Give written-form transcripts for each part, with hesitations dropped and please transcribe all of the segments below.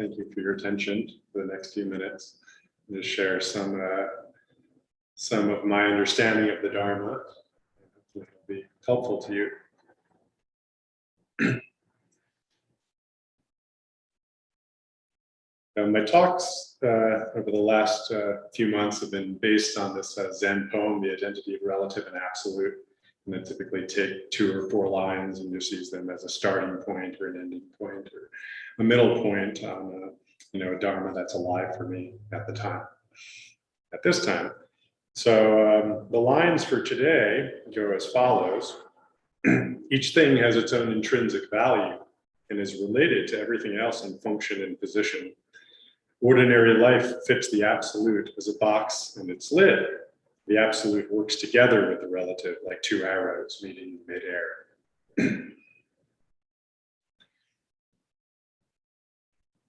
thank you for your attention for the next few minutes. I'm going to share some of my understanding of the Dharma. Hopefully it'll be helpful to you. My talks over the last few months have been based on this Zen poem, The Identity of Relative and Absolute. And I typically take 2 or 4 lines and just use them as a starting point or an ending point or a middle point on a Dharma that's alive for me at this time. So the lines for today go as follows. Each thing has its own intrinsic value and is related to everything else in function and position. Ordinary life fits the absolute as a box and its lid. The absolute works together with the relative like 2 arrows meeting in midair.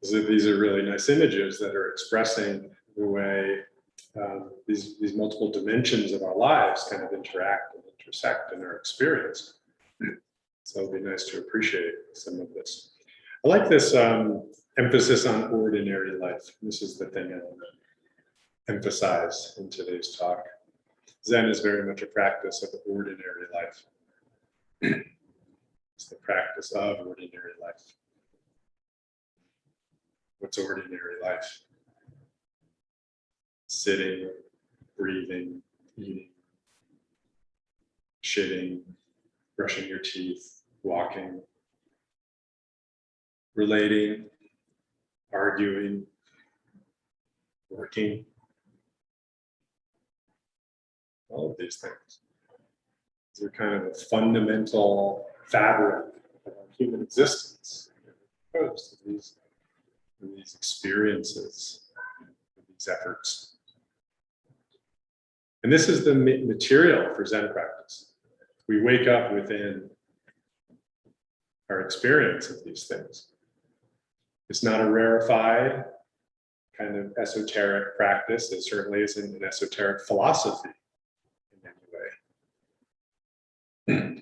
These are really nice images that are expressing the way these multiple dimensions of our lives kind of interact and intersect in our experience. So it'll be nice to appreciate some of this. I like this emphasis on ordinary life. This is the thing I want to emphasize in today's talk. Zen is very much a practice of ordinary life. It's the practice of ordinary life. What's ordinary life? Sitting, breathing, eating, shitting, brushing your teeth, walking, relating, arguing, working. All of these things. These are kind of a fundamental fabric of our human existence. Opposed to these experiences, these efforts. And this is the material for Zen practice. We wake up within our experience of these things. It's not a rarefied kind of esoteric practice. It certainly isn't an esoteric philosophy in any way.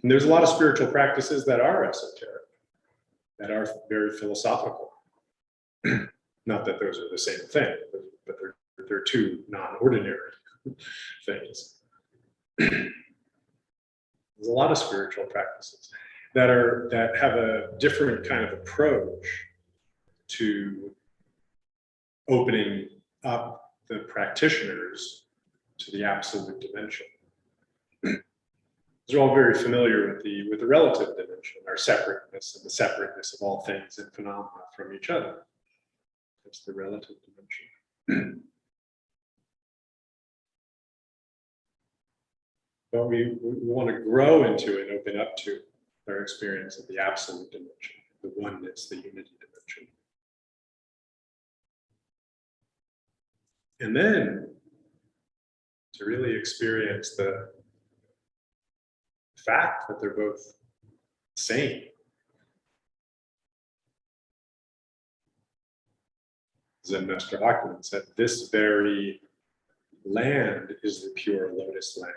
And there's a lot of spiritual practices that are esoteric, that are very philosophical. Not that those are the same thing, but they're 2 non-ordinary things. There's a lot of spiritual practices that have a different kind of approach to opening up the practitioners to the absolute dimension. These are all very familiar with the relative dimension, our separateness and the separateness of all things and phenomena from each other. That's the relative dimension. But we want to grow into and open up to our experience of the absolute dimension, the oneness, the unity dimension. And then to really experience the fact that they're both the same. Zen Master Hakuin said, this very land is the pure lotus land.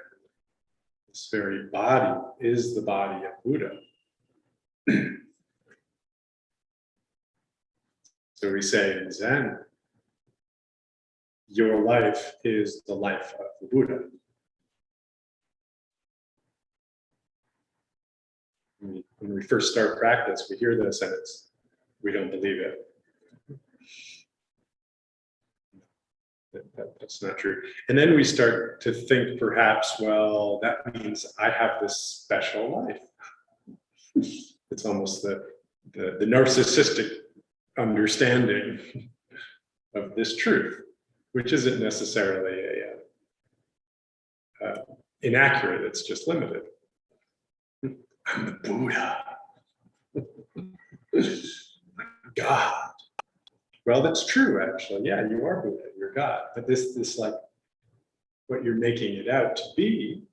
This very body is the body of Buddha. So we say in Zen, your life is the life of the Buddha. When we first start practice, we hear this and we don't believe it. That's not true. And then we start to think perhaps, well, that means I have this special life. It's almost the narcissistic understanding of this truth, which isn't necessarily inaccurate, it's just limited. I'm the Buddha. God. Well, that's true, actually. Yeah, you are Buddha, you're God. But this like, what you're making it out to be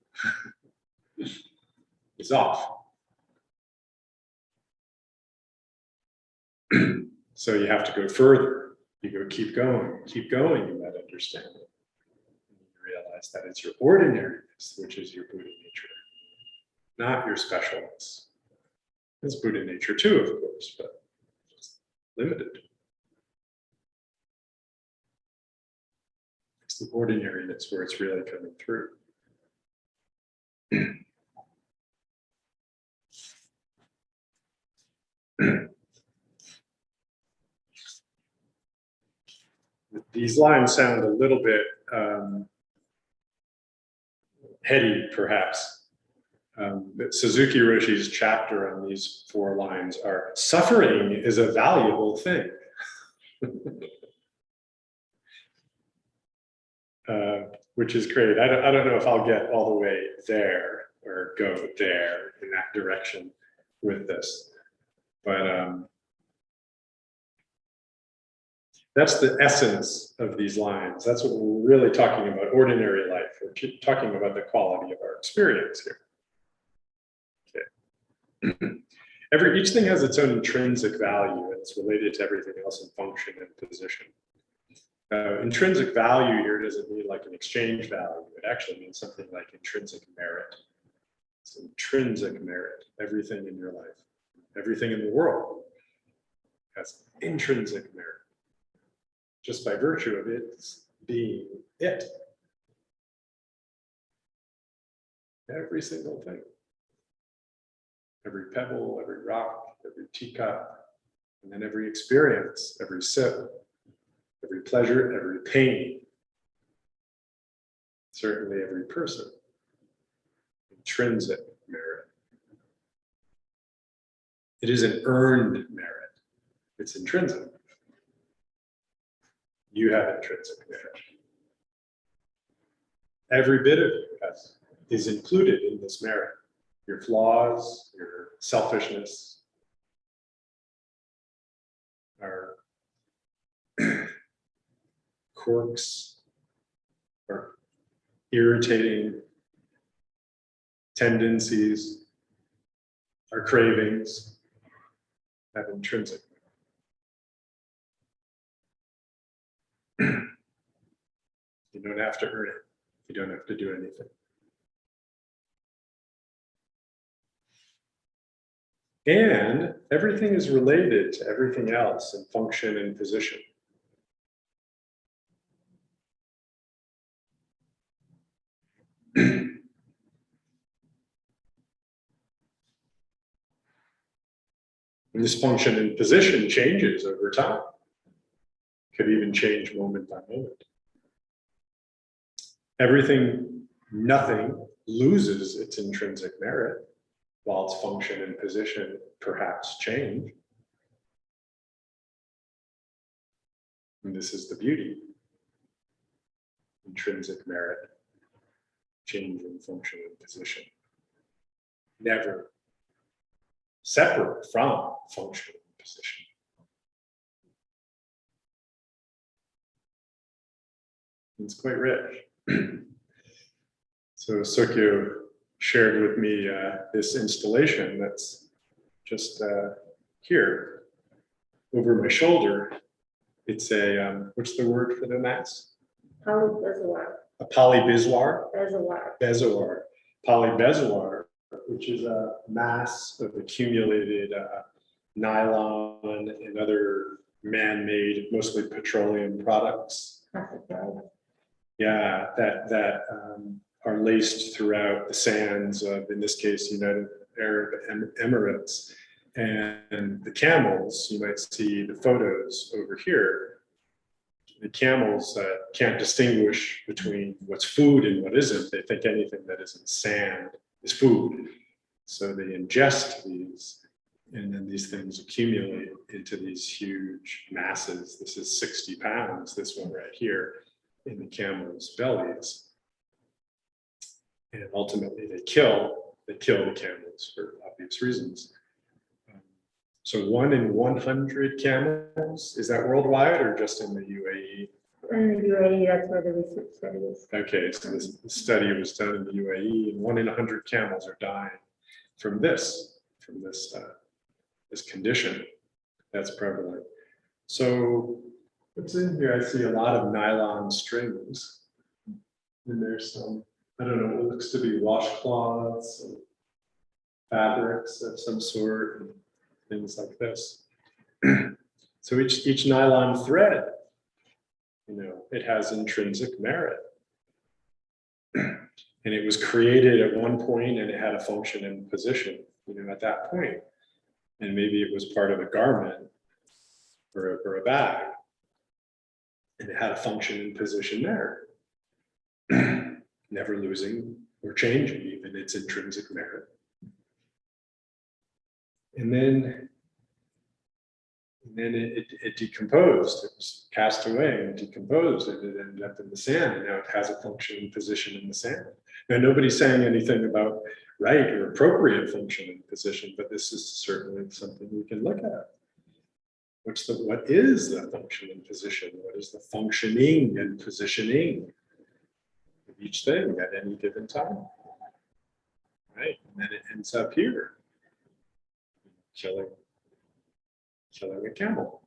is off. So you have to go further. You keep going in that understanding. And you realize that it's your ordinariness, which is your Buddha nature, not your specialness. It's Buddha nature too, of course, but it's limited. It's the ordinariness where it's really coming through. These lines sound a little bit heady, perhaps. Suzuki Roshi's chapter on these 4 lines are: suffering is a valuable thing. Which is great. I don't know if I'll get all the way there or go there in that direction with this, but that's the essence of these lines. That's what we're really talking about, ordinary life. We're talking about the quality of our experience here. Okay. Each thing has its own intrinsic value, and it's related to everything else in function and position. Intrinsic value here doesn't mean like an exchange value. It actually means something like intrinsic merit. It's intrinsic merit. Everything in your life, everything in the world has intrinsic merit, just by virtue of its being it. Every single thing. Every pebble, every rock, every teacup, and then every experience, every sip, every pleasure, every pain. Certainly every person. Intrinsic merit. It isn't earned merit. It's intrinsic. You have intrinsic merit. Every bit of you is included in this merit. Your flaws, your selfishness, our quirks, or irritating tendencies, our cravings have intrinsic. You don't have to earn it. You don't have to do anything. And everything is related to everything else in function and position. And this function and position changes over time. Could even change moment by moment. Nothing loses its intrinsic merit, while its function and position perhaps change. And this is the beauty. Intrinsic merit, change in function and position. Never separate from function and position. It's quite rich. So Sokyo shared with me this installation that's just here over my shoulder. It's a, what's the word for the mass? Polybezoar. A polybezoar? Bezoar. Bezoar. Polybezoar, which is a mass of accumulated nylon and other man-made, mostly petroleum products. Yeah, that are laced throughout the sands of, in this case, United Arab Emirates. And the camels, you might see the photos over here. The camels can't distinguish between what's food and what isn't. They think anything that isn't sand is food. So they ingest these, and then these things accumulate into these huge masses. This is 60 pounds, this one right here, in the camels' bellies. And ultimately they kill the camels for obvious reasons. So 1 in 100 camels, is that worldwide or just in the UAE? In the UAE, that's where the research study is. Okay, so this study was done in the UAE, and 1 in 100 camels are dying from this condition that's prevalent. So what's in here? I see a lot of nylon strings, and there's some, I don't know, what looks to be washcloths and fabrics of some sort, and things like this. So each nylon thread it has intrinsic merit. And it was created at one point and it had a function and position, at that point. And maybe it was part of a garment or a bag. And it had a function and position there. Never losing or changing even its intrinsic merit. And then it decomposed. It was cast away and decomposed, and it ended up in the sand. And now it has a function and position in the sand. Now nobody's saying anything about right or appropriate function and position, but this is certainly something we can look at. What is the function and position? What is the functioning and positioning of each thing at any given time? Right, and then it ends up here, killing a camel.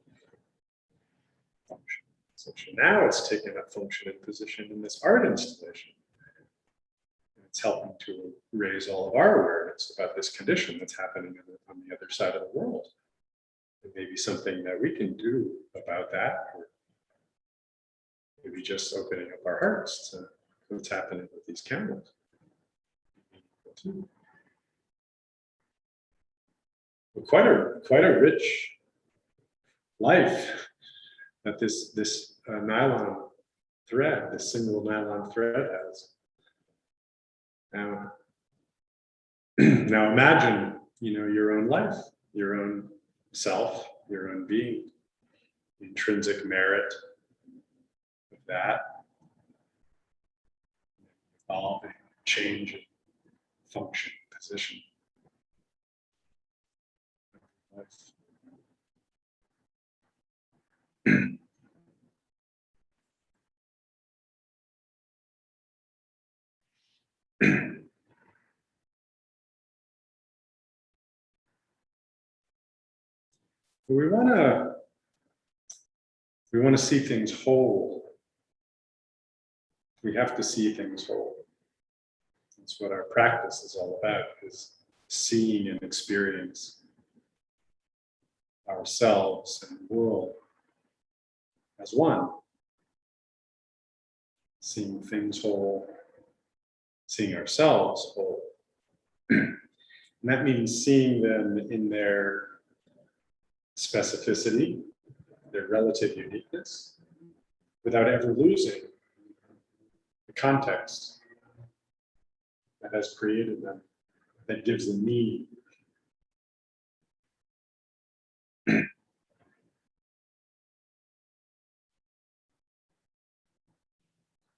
Function, position. Now it's taken up function and position in this art installation. It's helping to raise all of our awareness about this condition that's happening on the other side of the world. It may be something that we can do about that, or maybe just opening up our hearts to what's happening with these camels. Well, quite a rich life that this nylon thread, this single nylon thread has. Now imagine, your own life, your own self, your own being, the intrinsic merit of that, evolving, changing, function, position. Life. We want to see things whole. We have to see things whole. That's what our practice is all about, is seeing and experience ourselves and the world as one. Seeing things whole, seeing ourselves whole. And that means seeing them in their specificity, their relative uniqueness, without ever losing the context that has created them, that gives them meaning.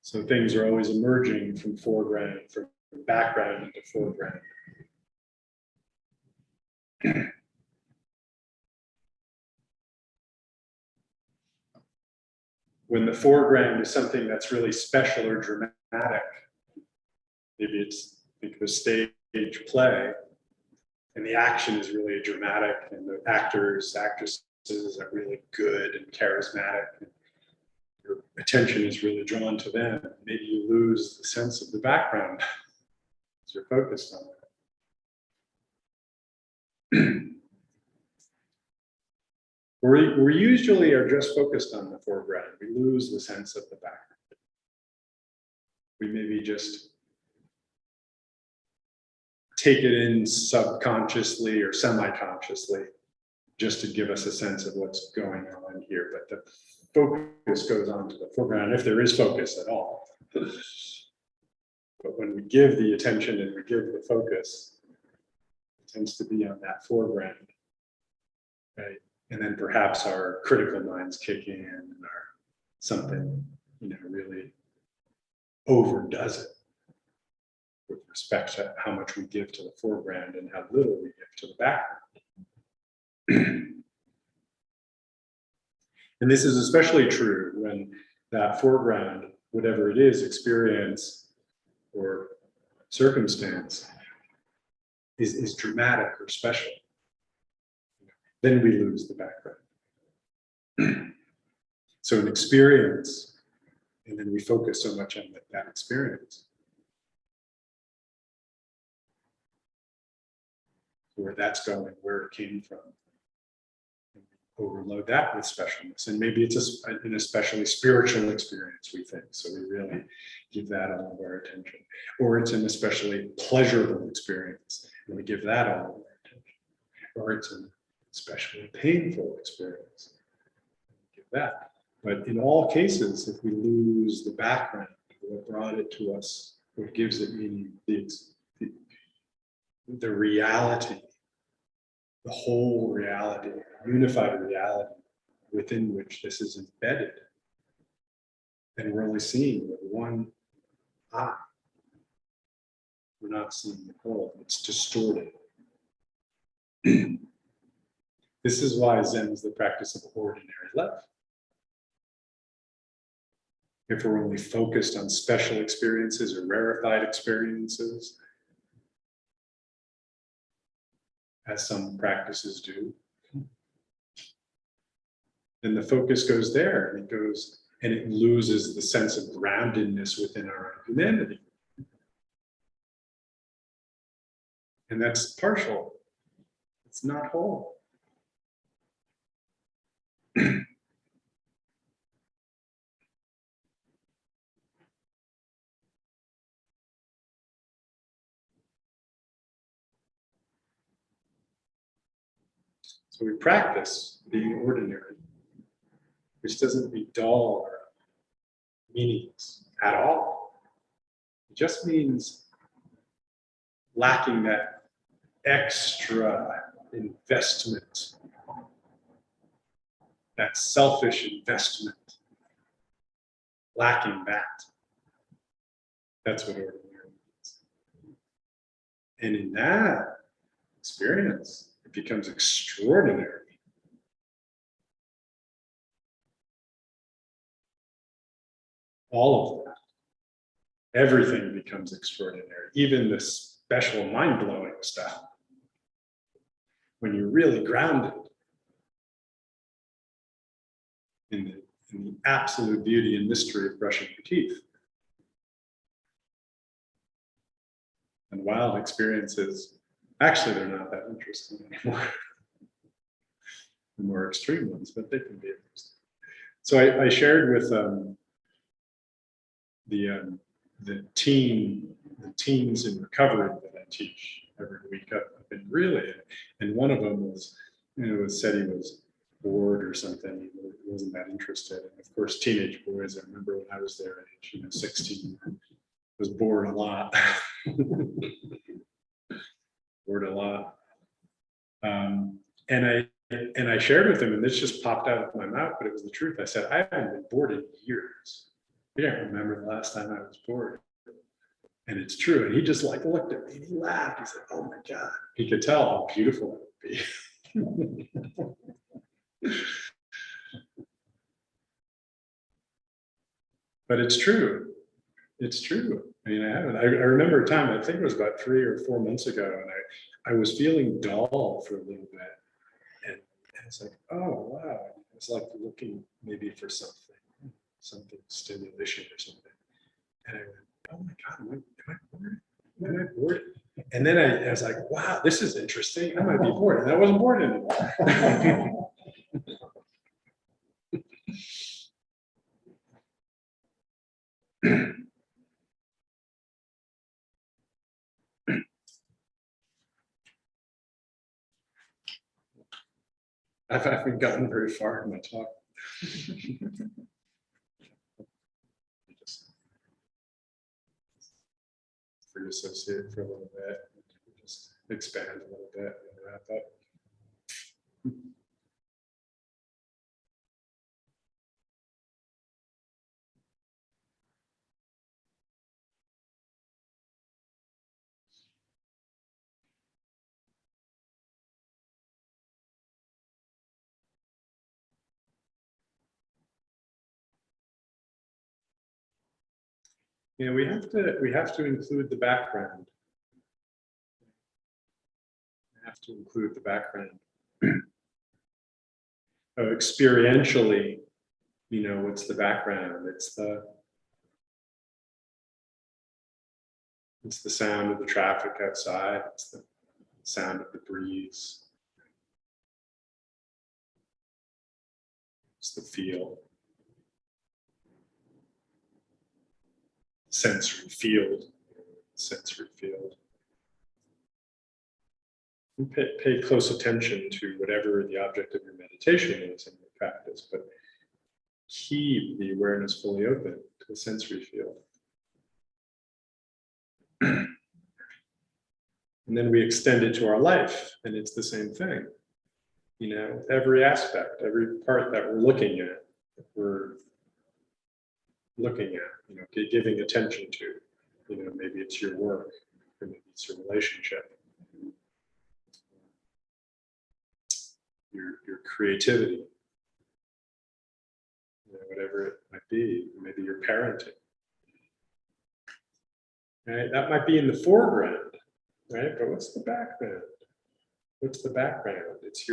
So things are always emerging from foreground, from background into foreground. When the foreground is something that's really special or dramatic, maybe it's a stage play, and the action is really dramatic, and the actors, actresses are really good and charismatic, and your attention is really drawn to them. Maybe you lose the sense of the background as you're focused on it. We usually are just focused on the foreground. We lose the sense of the background. We maybe just take it in subconsciously or semi-consciously just to give us a sense of what's going on here. But the focus goes on to the foreground, if there is focus at all. But when we give the attention and we give the focus, it tends to be on that foreground, right? And then perhaps our critical minds kick in and our something, really overdoes it with respect to how much we give to the foreground and how little we give to the background. And this is especially true when that foreground, whatever it is, experience or circumstance, is dramatic or special. Then we lose the background. So an experience, and then we focus so much on that experience. Where that's going, where it came from. And overload that with specialness. And maybe it's an especially spiritual experience, we think. So we really give that all of our attention. Or it's an especially pleasurable experience, and we give that all of our attention. Or it's an especially painful experience, give that. But in all cases, if we lose the background, what brought it to us, what gives it meaning, the reality, the whole reality, unified reality within which this is embedded. And we're only seeing with one eye. We're not seeing the whole, it's distorted. This is why Zen is the practice of ordinary life. If we're only focused on special experiences or rarefied experiences, as some practices do, then the focus goes there, and it loses the sense of groundedness within our own humanity. And that's partial. It's not whole. So we practice being ordinary, which doesn't be dull or meaningless at all. It just means lacking that extra investment, that selfish investment, lacking that. That's what ordinary means. And in that experience, it becomes extraordinary. All of that. Everything becomes extraordinary, even the special mind-blowing stuff. When you're really grounded in the absolute beauty and mystery of brushing your teeth. And wild experiences, actually, they're not that interesting anymore. The more extreme ones, but they can be interesting. So I shared with the teens in recovery that I teach every week. I've been really, and one of them was, said he was bored or something. He wasn't that interested. And of course, teenage boys, I remember when I was their age, 16, was bored a lot. Bored a lot. And I shared with him, and this just popped out of my mouth, but it was the truth. I said, I haven't been bored in years. I can't remember the last time I was bored. And it's true. And he just looked at me and he laughed. He said, oh my God. He could tell how beautiful it would be. But it's true. It's true. I mean, I haven't. I remember a time, I think it was about 3 or 4 months ago, and I was feeling dull for a little bit. And it's like, oh, wow. It's like looking maybe for something stimulation or something. And I went, oh my God, am I bored? Am I bored? And then I was like, wow, this is interesting. I might be bored. And I wasn't bored anymore. I haven't gotten very far in my talk. Just free associate for a little bit, just expand a little bit and wrap up. We have to include the background. We have to include the background. Experientially, what's the background? It's the sound of the traffic outside. It's the sound of the breeze. It's the feel. Sensory field. Sensory field. And pay close attention to whatever the object of your meditation is in your practice, but keep the awareness fully open to the sensory field. And then we extend it to our life, and it's the same thing. You know, every aspect, every part that we're looking at, you know, giving attention to. You know, maybe it's your work, or maybe it's your relationship, your creativity, you know, whatever it might be. Maybe your parenting. Right? That might be in the foreground, right? But what's the background? What's the background? It's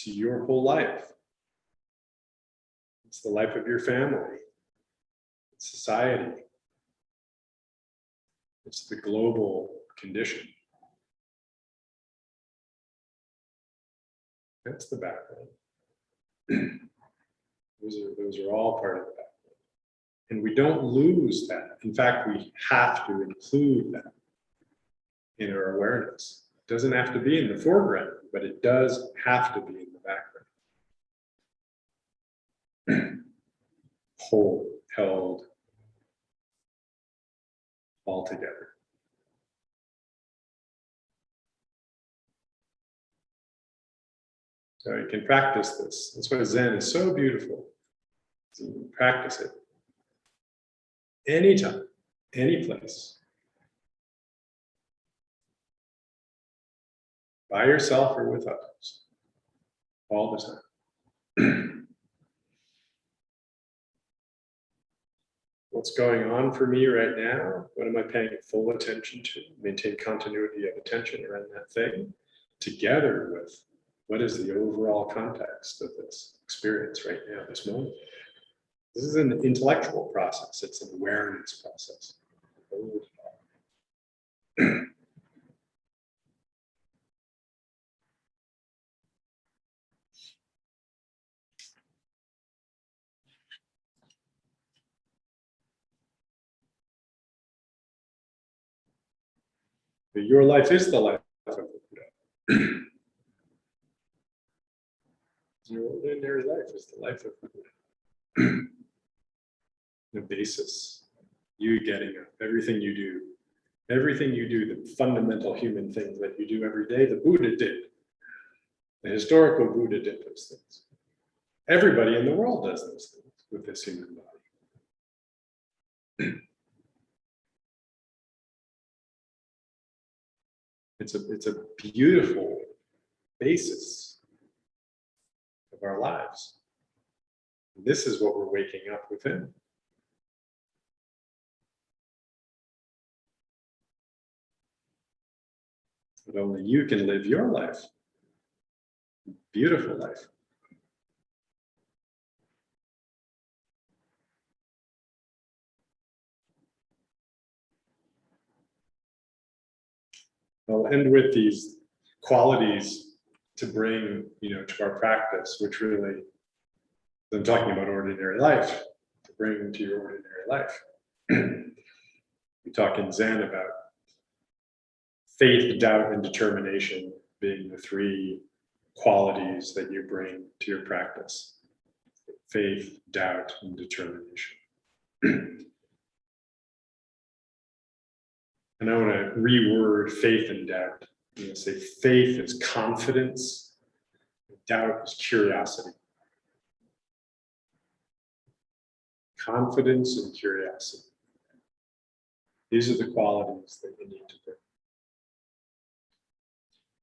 your whole life. It's the life of your family. It's society. It's the global condition. That's the background. Those are all part of the background. And we don't lose that. In fact, we have to include that in our awareness. It doesn't have to be in the foreground, but it does have to be in the background. Whole, held, all together. So you can practice this. That's why Zen is so beautiful. So you can practice it anytime, any place. By yourself or with others. All the time. What's going on for me right now? What am I paying full attention to? Maintain continuity of attention around that thing, together with what is the overall context of this experience right now, this moment. This is an intellectual process. It's an awareness process. But your life is the life of the Buddha. Your ordinary life is the life of the Buddha. The basis, you getting up, everything you do, the fundamental human things that you do every day, the Buddha did. The historical Buddha did those things. Everybody in the world does those things with this human body. It's a beautiful basis of our lives. This is what we're waking up within. But only you can live your life. Beautiful life. I'll end with these qualities to bring, to our practice, which really, I'm talking about ordinary life, to bring to your ordinary life. We talk in Zen about faith, doubt, and determination being the three qualities that you bring to your practice. Faith, doubt, and determination. And I want to reword faith and doubt. I'm going to say faith is confidence, doubt is curiosity. Confidence and curiosity. These are the qualities that you need to bring.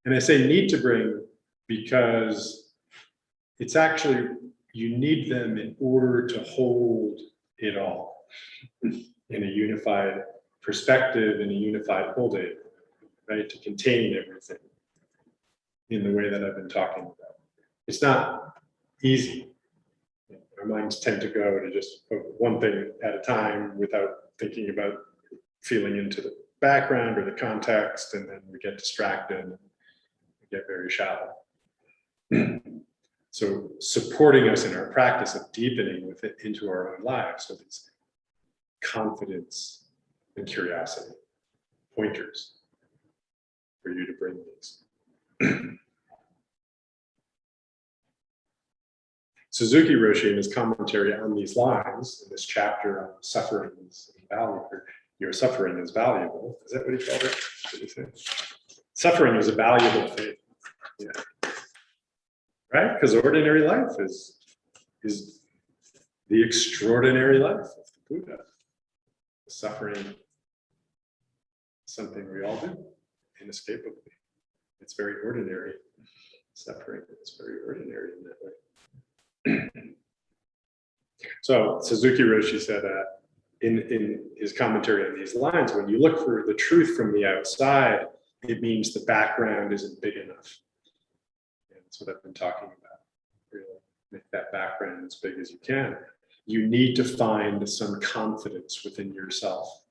And I say need to bring because it's actually, you need them in order to hold it all in a unified perspective, in a unified holding, right? To contain everything in the way that I've been talking about. It's not easy. Our minds tend to go to just one thing at a time without thinking about feeling into the background or the context, and then we get distracted and we get very shallow. So supporting us in our practice of deepening with it into our own lives. So these confidence and curiosity pointers for you to bring these. Suzuki Roshi, in his commentary on these lines, in this chapter on suffering is valuable, your suffering is valuable. Is that what he called it? What did he say? Suffering is a valuable thing. Yeah. Right? Because ordinary life is the extraordinary life of the Buddha. Suffering is something we all do, inescapably. It's very ordinary. Suffering is very ordinary in that way. So Suzuki Roshi said in his commentary on these lines, when you look for the truth from the outside, it means the background isn't big enough. And that's what I've been talking about. Really make that background as big as you can. You need to find some confidence within yourself.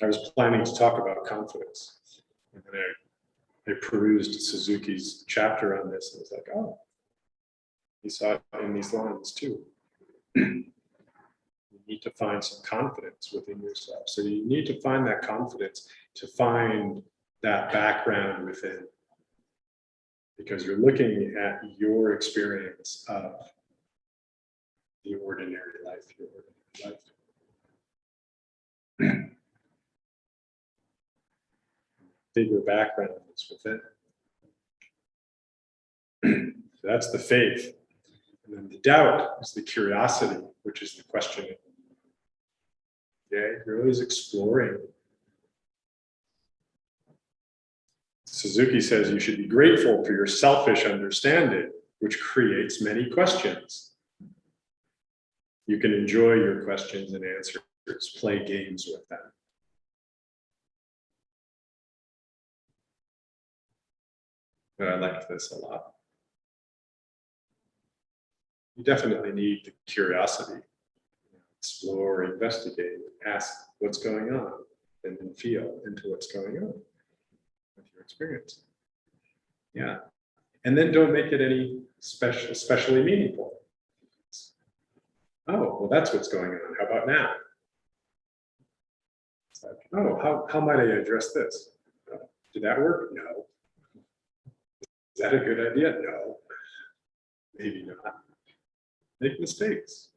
I was planning to talk about confidence. And then I perused Suzuki's chapter on this and was like, oh, he saw it in these lines too. You need to find some confidence within yourself. So you need to find that confidence to find that background within. Because you're looking at your experience of the ordinary life, your ordinary life. Bigger background is within. So that's the faith. And then the doubt is the curiosity, which is the questioning. Okay, you're always exploring. Suzuki says you should be grateful for your selfish understanding, which creates many questions. You can enjoy your questions and answers, play games with them. But I like this a lot. You definitely need the curiosity. Explore, investigate, ask what's going on, and then feel into what's going on with your experience. Yeah. And then don't make it any especially meaningful. Oh, well, that's what's going on. How about now? It's like, oh, how might I address this? Did that work? No. Is that a good idea? No. Maybe not. Make mistakes.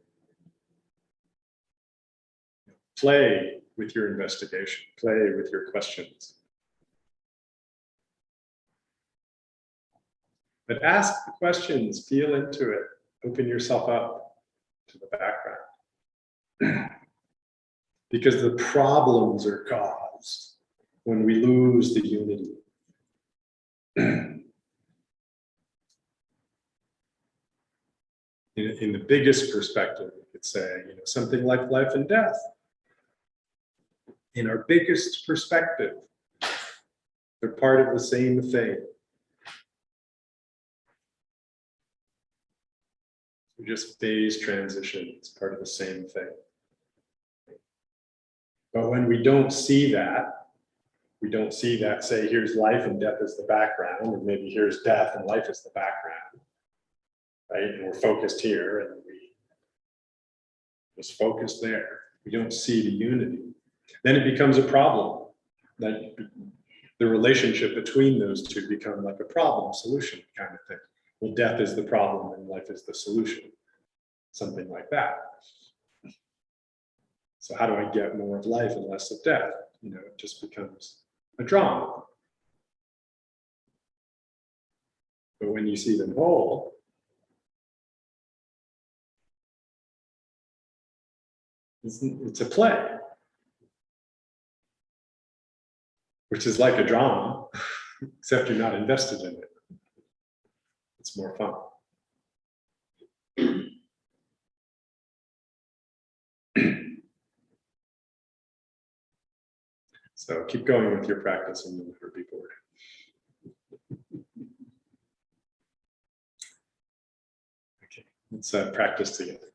Play with your investigation. Play with your questions. But ask the questions, feel into it, open yourself up to the background. Because the problems are caused when we lose the unity. In the biggest perspective, you could say, something like life and death. In our biggest perspective, they're part of the same thing. We're just phase transition. It's part of the same thing. But when we don't see that, say, here's life and death is the background, or maybe here's death and life is the background, right? And we're focused here and we just focus there. We don't see the unity. Then it becomes a problem. Like the relationship between those two become like a problem solution kind of thing. Well, death is the problem and life is the solution. Something like that. So how do I get more of life and less of death? It just becomes a drama. But when you see them whole, it's a play, which is like a drama, except you're not invested in it. It's more fun. So keep going with your practice and you'll never be bored. Okay, let's practice together.